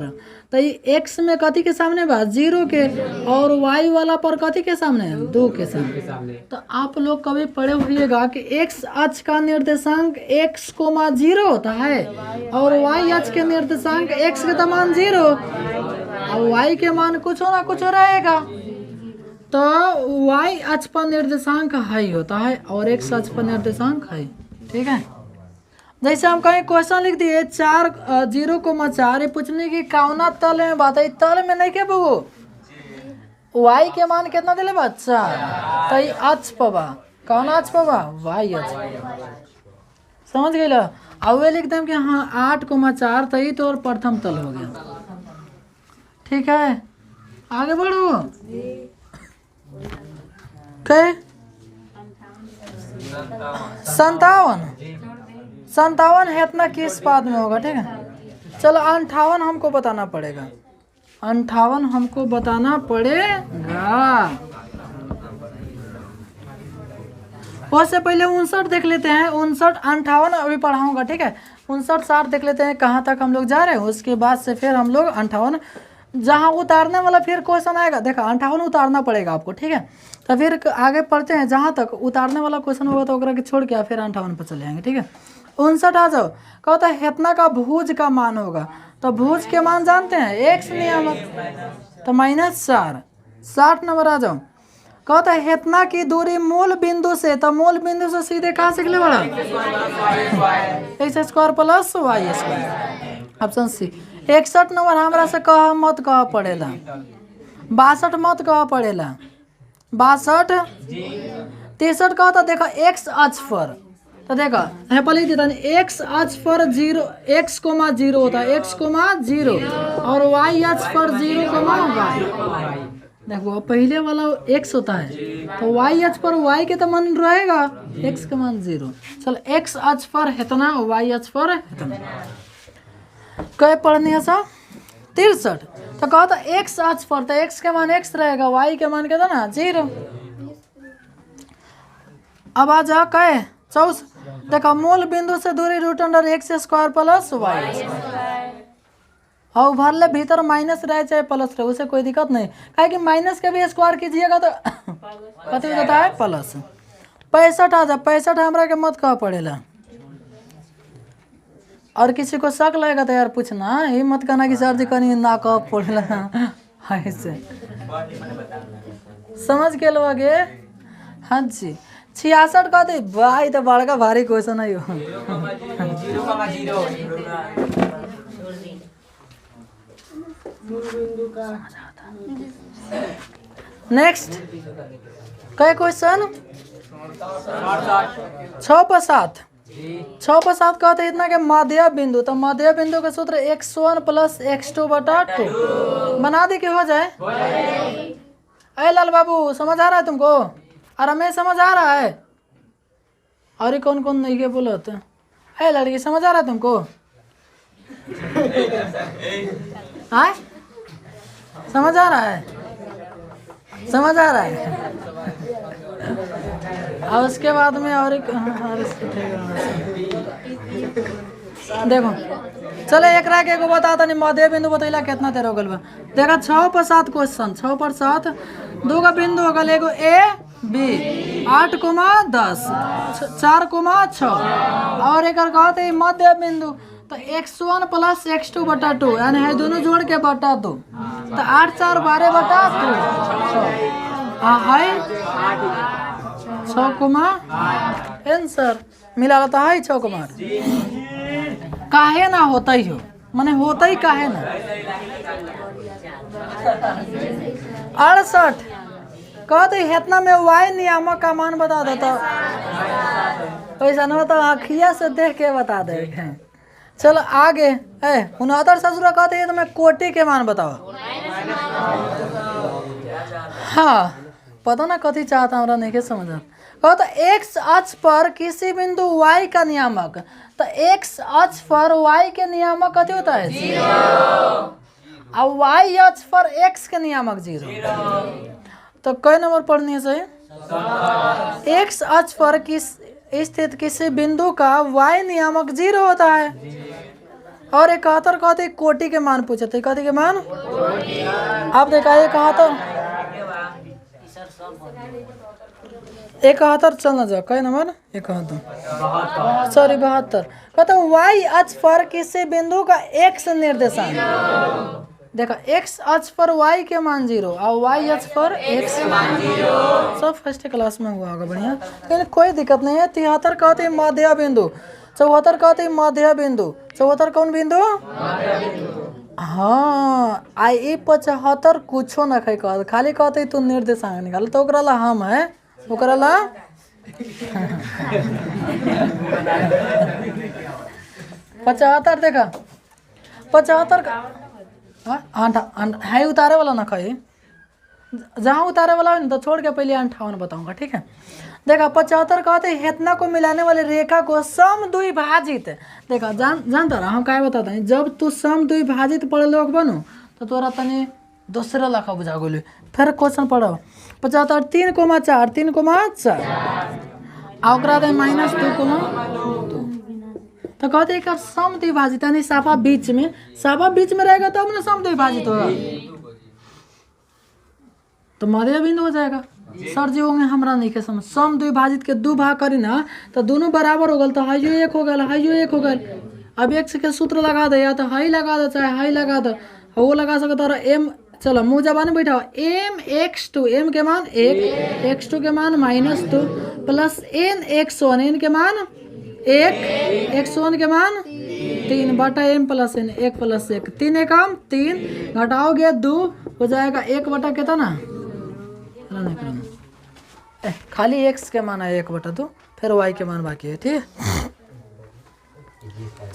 तो ये x में कथी के सामने बा 0 के और y वाला पर कथी के सामने 2 के सामने। तो आप लोग कभी पढ़े होइएगा कि x अक्ष का निर्देशांक x, 0 होता है और y अक्ष के निर्देशांक x के मान 0 और y के मान कुछ ना कुछ रहेगा। तो y अक्ष पर निर्देशांक हाई होता है और x अक्ष पर निर्देशांक हाई, ठीक है। जैसे हम कहीं क्वेश्चन लिख दिए 4 0,4 ये पूछने की कौना तल में बात है तल में नहीं के बबू y के मान कितना दिले बच्चा तो ये अक्ष पबा कौन अक्ष पबा y अक्ष समझ गए ला। अब वे लिख दें कि हाँ 8,4 तो ये तो और प्रथम तल हो गया, ठीक है। आगे बढ़ो क्या 57 है इतना किस पाद में होगा, ठीक है। चलो 58 हमको बताना पड़ेगा 58 हमको बताना पड़ेगा। उससे पहले 59 देख लेते हैं 59 58 अभी पढ़ाऊंगा, ठीक है। 59 60 देख लेते हैं कहाँ तक हम लोग जा रहे हैं। उसके बाद से फिर हम लोग 58 जहाँ उतारने वाला फिर क्वेश्चन आएगा देखा 58 उतारना पड़ेगा आपको, ठीक है। तो फिर आगे पढ़ते हैं जहाँ तक उतारने वाला क्वेश्चन होगा तो ओकरा के छोड़ के फिर 58 पर चले जाएंगे, ठीक है। 59 आ जाओ कहता है इतना का भुज का मान होगा तो भुज के मान जानते हैं x नियामक तो -4। 60 नंबर आ जाओ कहता है इतना की दूरी मूल बिंदु से तो मूल बिंदु से सीधे कहाँ से निकले बड़ा x² plus y²। Option C. 61 number हमरा से कह मत कह पड़ेला 62 मत कह पड़ेला 62 63 कहता देखो x अक्ष पर तो देखो यहाँ पर लिख देता x अक्ष पर 0 x, 0 होता है x, 0 और y अक्ष पर 0, y। देखो पहले वाला x होता है तो y अक्ष पर y के तो मान रहेगा x का मान 0। चलो x अक्ष पर इतना y अक्ष पर इतना क्या पढ़नी है सा 63। तो कहा था x अक्ष पर तो x के मान x रहेगा y के मान क्या था ना 0। अब आ जा कहे देखो मूल बिंदु से दूरी root under x square plus y और भरले भीतर माइनस रहे चाहे प्लस रहे उसे कोई दिक्कत नहीं, काहे कि माइनस के भी स्क्वायर कीजिएगा तो कथी हो जाता है प्लस। 65 आ जा 65 हमरा के मत कह पड़ेला। और किसी को शक लगेगा तो यार पूछना, ये मत कहना कि सर जी कहीं ना कह पड़ेला ऐसे समझ के लोग। हाँ जी 66 का दे भाई तो बड़का भारी क्वेश्चन है। नेक्स्ट क्या क्वेश्चन 6/7 कहते हैं इतना के मध्य बिंदु, तो मध्य बिंदु का सूत्र x1 प्लस x2 बटा 2 बना दी कि हो जाए। अरे लाल बाबू समझ आ रहा है तुमको? और हमें समझ आ रहा है? और ये कौन कौन नहीं के बोलते? अरे लड़की समझ आ रहा है तुमको? हाँ समझ आ रहा है? समझ आ रहा है? और उसके बाद में और एक देखो चलो एक रह के एगो बताता नहीं मध्य बिंदु बतैला कितना तेरा गल बा। देखा 6/7 क्वेश्चन 6/7 दो का बिंदु हो गल एगो ए बी 8,10 4,6 और एक कहते मध्य बिंदु तो x1 प्लस x2 बटा 2 यानी है दोनों जोड़ के बटा 2 तो 8 4 12 बटा 2 है 6 आंसर मिला रहता है 6 काहे ना होता ही हो माने होता ही काहे ना। 68 कहते इतना में y नियामक का मान बता देता वैसा ना तो आँखिया से देख के बता दे। चलो आगे 69 ससुरा कहते हैं तो मैं कोटि के मान बताओ। हाँ पता ना कथी चाहता हमरा नहीं के समझ कहो तो x अक्ष पर किसी बिंदु y का नियामक, तो x अक्ष पर y के नियामक कथी होता है 0 और y अक्ष पर x के नियामक 0। तो कई नंबर पढ़नी है सही? x अक्ष पर स्थित किसी बिंदु का y नियामक 0 होता है। और 71 कहते कोटि के मान पूछे थे, कहते के मान आप देखा 71 चलना जाओ कई नंबर 71 सॉरी 72 कहते y अक्ष पर किसी बिंदु का x निर्देशांक देखो x अक्ष पर y के मान 0 और y अक्ष पर x मान 0 सब फर्स्ट क्लास में हुआ होगा बढ़िया, लेकिन कोई दिक्कत नहीं है। 73 कहते मध्य बिंदु, 74 कहते मध्य बिंदु, 74 कौन बिंदु? हाँ आई 75 कुछो ना कह खाली कहते तू निर्देशांक निकाल तो ओकरा ला हम है ओकरा ला 75 देखा 75 का है उतारे वाला ना कही, जहाँ उतारे वाला है ना तो छोड़ के पहले 58 बताऊंगा ठीक है। देखा 75 कहते इतना को मिलाने वाली रेखा को समद्विभाजित देखा जानता रहा हम क्या बताते हैं जब तू समद्विभाजित पढ़े लोग बनो तो तोरा तनी दूसरा लाखा बुझा गोली। फिर क्वेश्चन पढ़ो 75 3,4 3,4 और -2,2 तो कहते हैं समद्विभाजित यानी साफा बीच में रहेगा तो अपना समद्विभाजित होगा तो मध्य बिंदु हो जाएगा। सर जी होंगे हमरा नहीं के समझ समद्विभाजित के 2 भाग करी ना तो दोनों बराबर हो गल तो हाइयो 1 हो गल हाइयो 1 हो गल। अब x के सूत्र लगा दे या तो हाई लगा दो चाहे हाई लगा दो वो लगा सकते और m चलो मुँह जबान बैठाओ m x2 m के मान 1 x2 के मान -2 प्लस n x1 n के मान 1 x1 के मान 3 बटा m प्लस n 1 प्लस 1 3 एकम 3 घटाओगे 2 हो जाएगा 1 बटा कितना खाली x के मान है 1 बटा 2 फिर y के मान बाकी है ठीक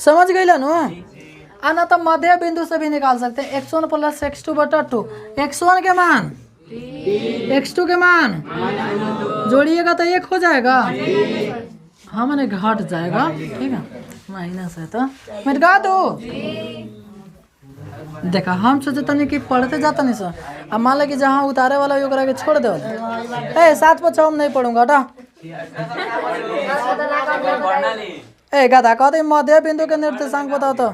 समझ गई नो। आना तो मध्य बिंदु से भी निकाल सकते हैं x1 प्लस x2 बटा 2 x1 के मान x2 के मान जोड़िएगा तो 1 हो जाएगा हाँ मैंने घट जाएगा ठीक है माइनस है तो मिटा दो। देखा हम सोचे तनी कि पढ़ते जाता नहीं सर अब मान लो कि जहाँ उतारे वाला योगरा के छोड़ दो 7 पर 6 नहीं पढ़ूंगा ए गधा कहते मध्य बिंदु के निर्देशांक बताओ तो।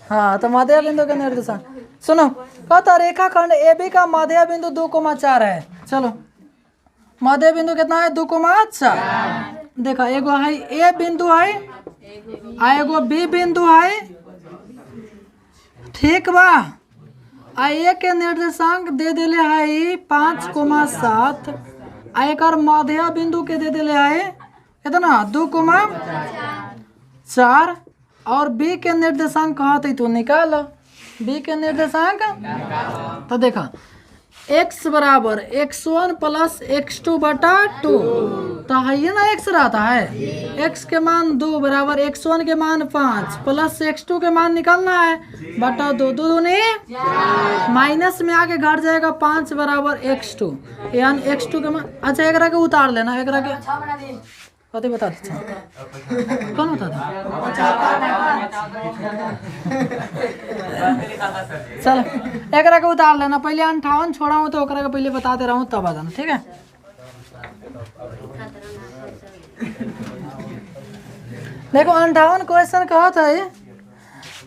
हाँ तो मध्य बिंदु के निर्देशांक सुनो, कहता रेखाखंड AB का मध्य बिंदु 2,4 है। चलो मध्य बिंदु कितना है? 2,4। देखो एगो है A बिंदु है आ एगो B बिंदु है, ठीक बा। आ ए के निर्देशांक दे दिले है 5,7 आ एक मध्य बिंदु के दे दिले है कितना? 2,4 और B के निर्देशांक कहते तू निकाल B के निर्देशांक। तो देखा x बराबर x1 प्लस x2 बटा 2, तो है ये ना x रहता है, x के मान 2 बराबर x1 के मान 5 प्लस x2 के मान निकालना है बटा 2, 2 दूनी माइनस में आके घट जाएगा 5 बराबर x2, यानी x2 के मान। अच्छा एक के उतार लेना, एक के कते बता दे कौन बता दे। चलो एक के उतार लेना, पहले 58 छोड़ा हूँ तो ओकरा के पहले बताते रहूँ तब आ जाना, ठीक है। देखो 58 क्वेश्चन कहा था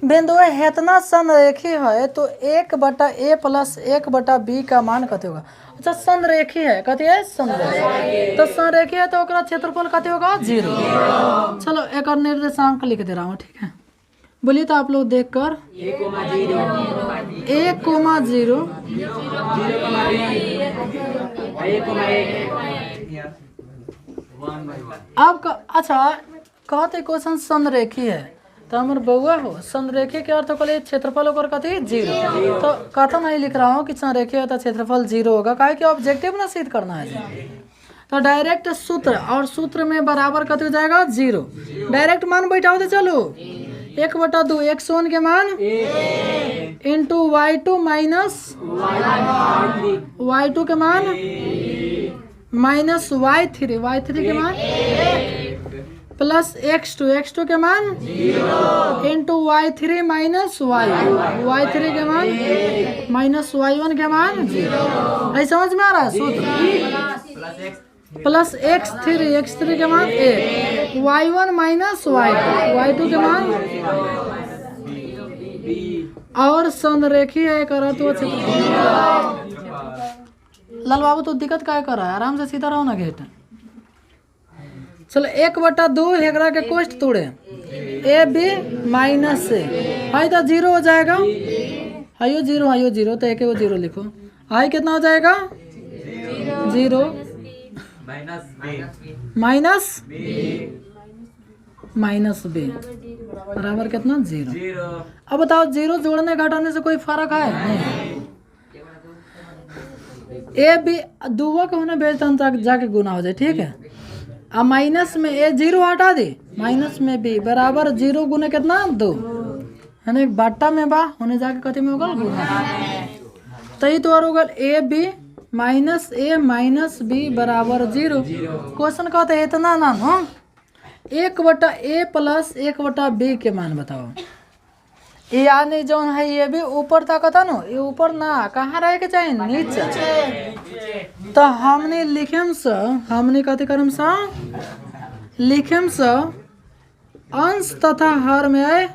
बिंदु हेतना संरेखी है तो 1/a प्लस 1/b का मान कते होगा। अच्छा संरेखी है, कते है संरेखी, तो संरेखी है तो ओकरा क्षेत्रफल कते होगा? 0। चलो एक और निर्देशांक लिख दे रहा हूँ, ठीक है। बोलिए तो आप लोग देख कर 1,0 अब अच्छा कहते क्वेश्चन संरेखी है तो हमारे बउआ हो, संरेखी के अर्थ कहले क्षेत्रफल ओकर कथी 0, तो कथा नहीं लिख रहा हूँ कि संरेखी है तो क्षेत्रफल 0 होगा, काहे कि ऑब्जेक्टिव ना सिद्ध करना है। तो डायरेक्ट सूत्र और सूत्र में बराबर कथी हो जाएगा? 0। डायरेक्ट मान बैठाओ तो चलो 1/2 x1 के मान इंटू y2 माइनस y2 के मान माइनस y3 के मान प्लस x2 के मान इंटू y3 माइनस y3 के मान माइनस y1 के मान 0। ऐसा समझ में आ रहा है सूत्र? प्लस x3 के मान 1 y1 माइनस y2 के मान और संरेखी है कर तो लाल बाबू तो दिक्कत क्या कर रहा है? आराम से सीधा रहो ना गेट। चलो 1/2 हेकरा के कोष्ट तोड़े AB माइनस से है तो 0 हो जाएगा, हाइयो 0 तो एक 0 लिखो, हाई कितना हो जाएगा? 0 माइनस b बराबर कितना? 0। अब बताओ 0 जोड़ने घटाने से कोई फर्क है? नहीं। AB दुआ को होना बेचता जाके गुना हो जाए, ठीक है। अब माइनस में ए 0 हटा दे, माइनस में b बराबर 0 गुने कितना? 2, है ना। बाटा में बा होने जाके कथी में होगा? गुना। तो ये तो और होगा AB minus a minus b बराबर 0। क्वेश्चन कहते हैं इतना ना हो 1/a प्लस 1/b के मान बताओ। यानी जो है ये भी ऊपर तक था ना, ये ऊपर ना कहाँ रहे के चाहिए? नीचे। तो हमने लिखेम से हमने कथी करम सा लिखेम से अंश तथा हर में आए,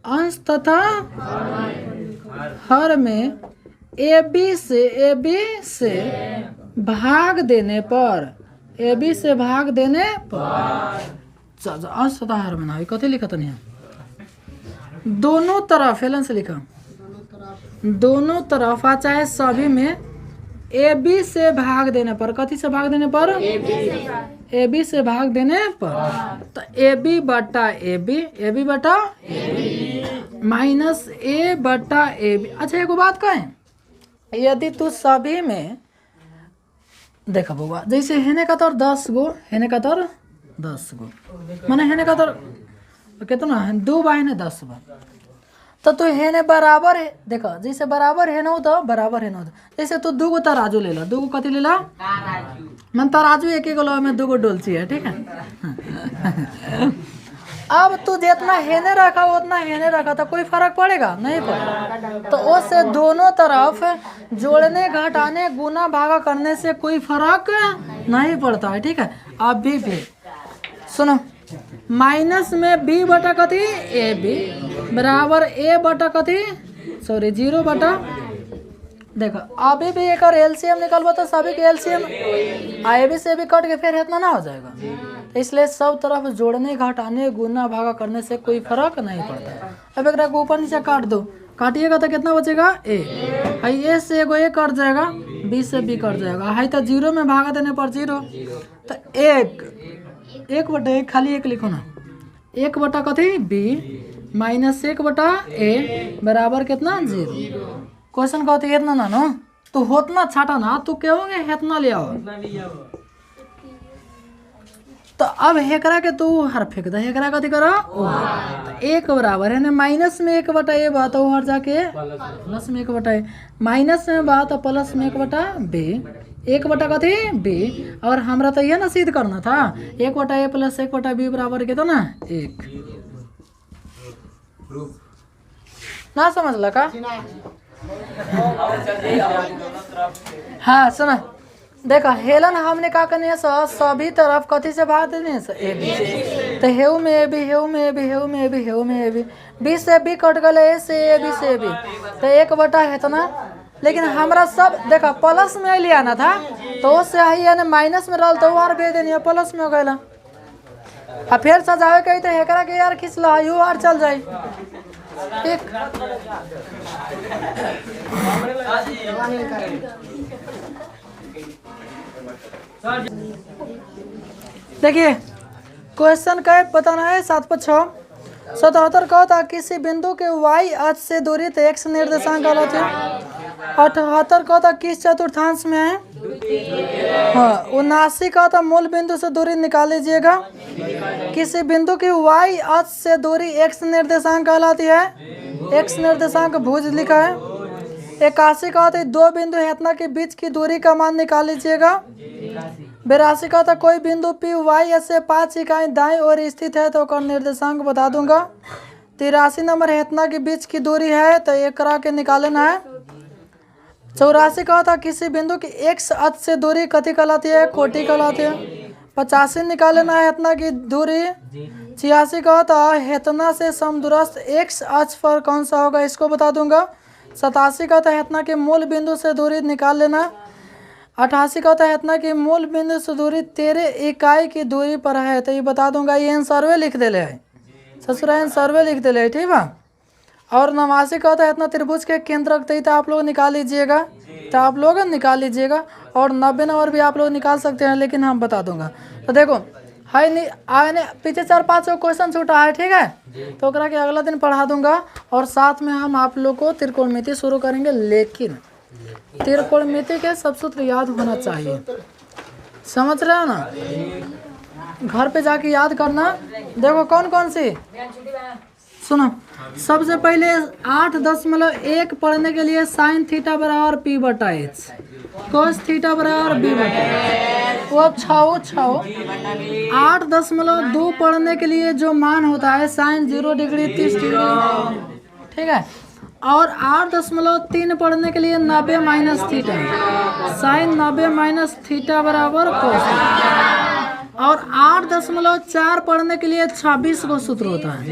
अंश तथा हर में AB से भाग देने पर अंश तथा हर में ना कथी लिखा था नहीं, दोनों तरफ हेलन से लिखा, दोनों तरफ चाहे सभी में AB से भाग देने पर, कथी से भाग देने पर? AB से भाग देने पर। तो AB बटा माइनस A बटा AB। अच्छा एक बात कहें, यदि तू सभी में देखा बउआ जैसे हेने का तर 10 गो, हेने का तर 10 गो, माने हेने का तर कितना है? 2 बाई ने 10 बा। तो तू हेने बराबर है, देखा जैसे बराबर है ना तो बराबर है ना, जैसे तू 2 गो तराजू ले ला, 2 गो कथी ले ला? मन तराजू एक गो में 2 गो डोलची है, ठीक है। अब तू जितना हेने रखा उतना हेने रखा तो कोई फर्क पड़ेगा नहीं पड़ेगा। तो उससे दोनों तरफ जोड़ने घटाने गुना भागा करने से कोई फर्क नहीं पड़ता है, ठीक है। अब भी सुनो, माइनस में बी बटा कथी ए बी बराबर ए बटा कथी सॉरी 0 बटा, देखो अभी भी एक एलसीएम निकलवा तो सभी के एलसीएम ए बी से भी कट के फिर इतना ना हो जाएगा। तो इसलिए सब तरफ जोड़ने घटाने गुना भागा करने से कोई फर्क नहीं पड़ता। अब एक को ऊपर नीचे काट दो, काटिएगा तो कितना बचेगा ए, ए से एगो ए कट जाएगा, बी से बी कट जाएगा, है तो 0 में भागा देने पर 0, तो 1 बटा 1 खाली 1 लिखो ना, 1 बटा कथी बी माइनस 1 बटा ए बराबर कितना 0। क्वेश्चन कहते इतना ना नो तो होतना छाटा ना तो क्या होंगे इतना ले आओ। तो अब हेकरा के तू हर फेंक दे, हेकरा कथी करो तो 1 बराबर है ना माइनस में 1 बटा ए बात हर जाके प्लस में 1 बटा ए, माइनस में बात प्लस में 1 बटा बी, 1 बटा कथी बी, और हमरा तो यह ना सिद्ध करना था 1 बटा ए प्लस 1 बटा बी बराबर कितना 1 ना समझ लगा। हाँ सुना, देखो हेलन हमने का करने सभी तरफ कथी से भाग देने ए बी, तो हेउ में ए बी, हेउ में ए बी, हेउ में ए बी, हेउ में ए बी, बी से बी कट गए, ए से ए बी से बी, तो 1 बटा है तो ना, लेकिन हमरा सब देखो प्लस में ले आना था तो उससे आई यानी माइनस में रहा तो और भेज देनी प्लस में हो गया। अब फिर सजावे कही तो हेकरा के यार खींच ला यू आर चल जाए, ठीक। देखिए क्वेश्चन का बताना है 7/6 77 का था किसी बिंदु के y अक्ष से दूरी तो x निर्देशांक गलत है। 78 का था किस चतुर्थांश में है, हाँ 79 का था मूल बिंदु से दूरी निकाल लीजिएगा। किसी बिंदु की y अक्ष से दूरी x निर्देशांक कहलाती है, x निर्देशांक भुज लिखा है। 81 का था 2 बिंदु हेतना के बीच की दूरी का मान निकाल लीजिएगा। 82 का था कोई बिंदु पी वाई से 5 इकाई दाएं ओर स्थित है तो उसका निर्देशांक बता दूंगा। 83 नंबर हेतना के बीच की दूरी है तो एक करा के निकालना है। 84 का था किसी बिंदु की x अक्ष से दूरी कथी कहलाती है, कोटि कहलाती है। 85 निकालना है हेतना की दूरी। 86 का था हेतना से समदूरस्थ x अक्ष पर कौन सा होगा इसको बता दूंगा। 87 का था हेतना के मूल बिंदु से दूरी निकाल लेना। 88 का होता है इतना कि मूल बिंदु से दूरी 13 इकाई की दूरी पर है तो ये बता दूंगा, ये सर्वे लिख दे ले है ससुरा सर्वे लिख दे ले, ठीक है। और 89 का होता है इतना त्रिभुज के केंद्र रखते तो आप लोग निकाल लीजिएगा, तो आप लोग निकाल लीजिएगा। और 90 नंबर भी आप लोग निकाल सकते हैं लेकिन हम बता दूंगा। तो देखो है नहीं आने पीछे 4-5 क्वेश्चन छूटा है, ठीक है, तो ओकरा के अगला दिन पढ़ा दूंगा। और साथ में हम आप लोग को त्रिकोणमिति शुरू करेंगे, लेकिन त्रिकोणमिति के सब सूत्र याद होना चाहिए, समझ रहे हो ना। घर पे जाके याद करना। देखो कौन कौन सी सुनो, सबसे पहले 8.1 पढ़ने के लिए साइन थीटा बराबर पी बटा एच, कोस थीटा बराबर बी बटा, वो 6 8.2 पढ़ने के लिए जो मान होता है साइन 0 डिग्री 30 डिग्री, ठीक है। और 8.3 पढ़ने के लिए 90 minus theta, sine 90 minus theta बराबर कोस। और 8.4 पढ़ने के लिए 26 को सूत्र होता है,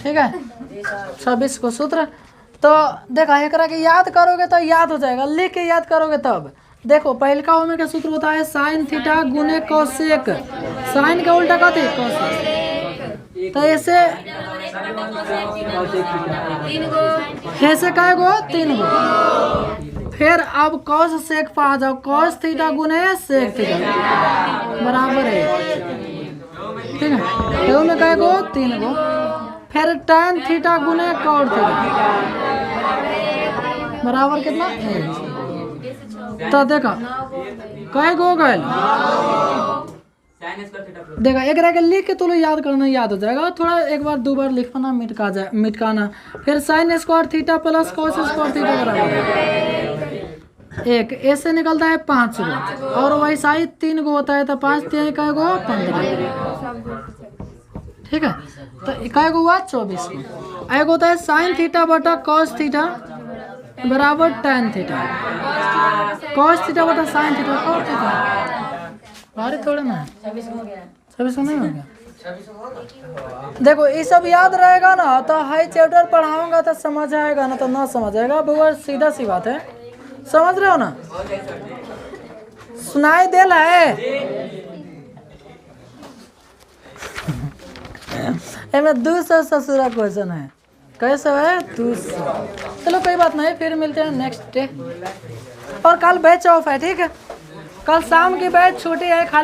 ठीक है, 26 को सूत्र। तो देखा एकरा के याद करोगे तो याद हो जाएगा, लिख के याद करोगे तब। देखो पहले का ओमे का सूत्र होता है साइन थीटा गुने कोसेक, साइन का उल्टा कथी कोसेक। तो ऐसे काय गो 3 गो। फिर अब कॉस सेक पा जाओ, कॉस थीटा गुने सेक थीटा बराबर है, ठीक है। तो में काय गो 3 गो। फिर tan थीटा गुने कॉट थीटा बराबर कितना, तो देखा कई गो गए। देखा एक के लिख के तुम याद करना, याद हो जाएगा। थोड़ा एक बार 2 बार लिखना मिटकाना। फिर sine square theta plus cos square theta बराबर 1, ऐसे निकलता है 5 गो। और वैसा ही 3 गो होता है तो 5 3 का गो 15, ठीक है। तो इकाई को हुआ 24 को। एक होता है साइन थीटा बटा कॉस थीटा बराबर tan थीटा, कॉस थीटा बटा साइन थीटा कॉस थीटा। भारी थोड़ा ना 26 को नहीं हो गया। देखो ये सब याद रहेगा ना तो हाई चैप्टर पढ़ाऊंगा तो समझ आएगा, ना तो ना समझ आएगा। बहुत सीधा सी बात है, समझ रहे हो ना? सुनाई दे रहा है इसमें 200 ससुरा क्वेश्चन है। कैसे है 200। चलो कोई बात नहीं, फिर मिलते हैं नेक्स्ट डे। और कल बैच ऑफ है, ठीक है? कल शाम की बैच छुट्टी है। खाली